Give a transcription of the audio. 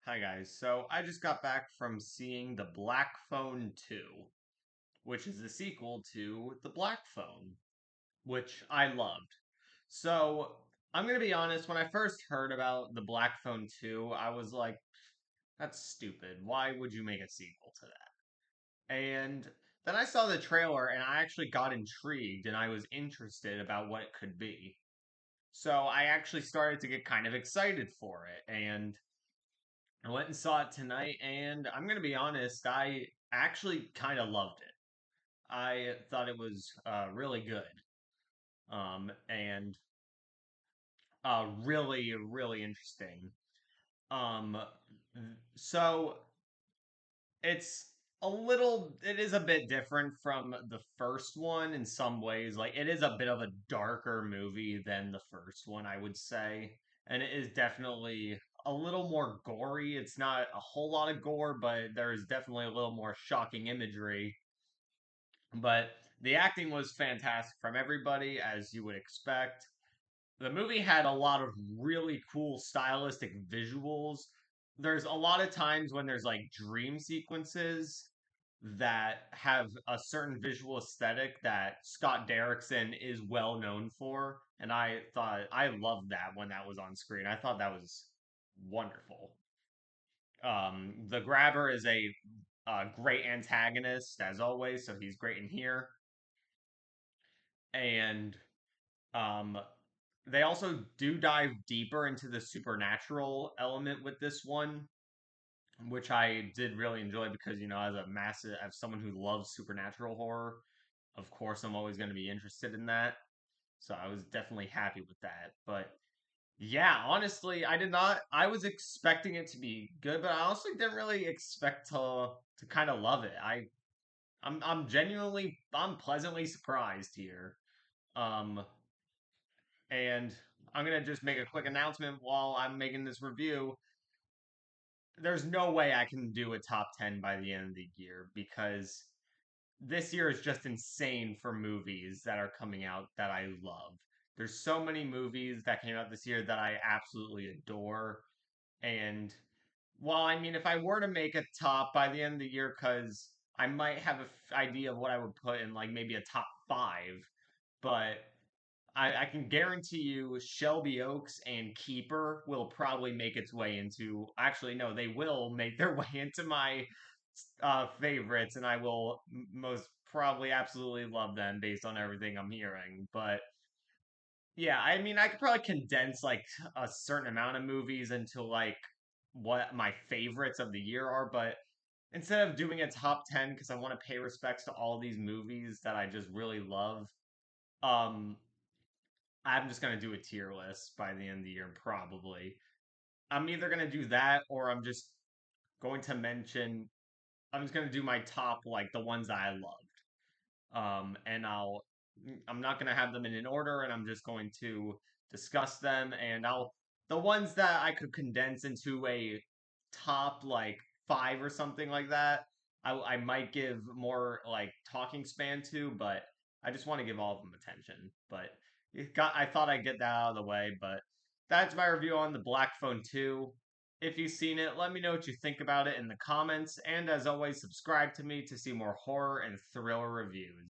Hi guys, so I just got back from seeing The Black Phone 2, which is the sequel to The Black Phone, which I loved. So, I'm gonna be honest, when I first heard about The Black Phone 2, I was like, that's stupid. Why would you make a sequel to that? And then I saw the trailer and I actually got intrigued and I was interested about what it could be. So, I actually started to get kind of excited for it, and I went and saw it tonight, and I'm gonna be honest, I actually kind of loved it. I thought it was really good, and really, really interesting. Um, so it's it is a bit different from the first one in some ways. Like, it is a bit of a darker movie than the first one, I would say. And it is definitely a little more gory. It's not a whole lot of gore, but there is definitely a little more shocking imagery. But the acting was fantastic from everybody, as you would expect. The movie had a lot of really cool stylistic visuals. There's a lot of times when there's like dream sequences that have a certain visual aesthetic that Scott Derrickson is well known for, and I loved that when that was on screen. I thought that was wonderful. The Grabber is a great antagonist as always, so he's great in here, and um, they also do dive deeper into the supernatural element with this one, which I did really enjoy because, as someone who loves supernatural horror, of course, I'm always going to be interested in that. So I was definitely happy with that. But yeah, honestly, I was expecting it to be good, but I also didn't really expect to kind of love it. I'm pleasantly surprised here. Um, and I'm gonna just make a quick announcement while I'm making this review. There's no way I can do a top 10 by the end of the year because this year is just insane for movies that are coming out that I love. There's so many movies that came out this year that I absolutely adore. And while I mean, if I were to make a top by the end of the year, because I might have an idea of what I would put in like maybe a top five, but I can guarantee you Shelby Oaks and Keeper will probably make its way into. Actually, no, they will make their way into my favorites, and I will most probably absolutely love them based on everything I'm hearing. But yeah, I mean, I could probably condense like a certain amount of movies into like what my favorites of the year are, but instead of doing a top 10 because I want to pay respects to all these movies that I just really love, um I'm just gonna do a tier list by the end of the year, probably. I'm either gonna do that or going to mention I'm just gonna do my top like the ones that I loved. And I'm not gonna have them in an order, and I'm just going to discuss them, and I'll the ones that I could condense into a top like five or something like that. I might give more like talking span to, but I just want to give all of them attention. But I thought I'd get that out of the way, but that's my review on the Black Phone 2. If you've seen it, let me know what you think about it in the comments, and as always, subscribe to me to see more horror and thriller reviews.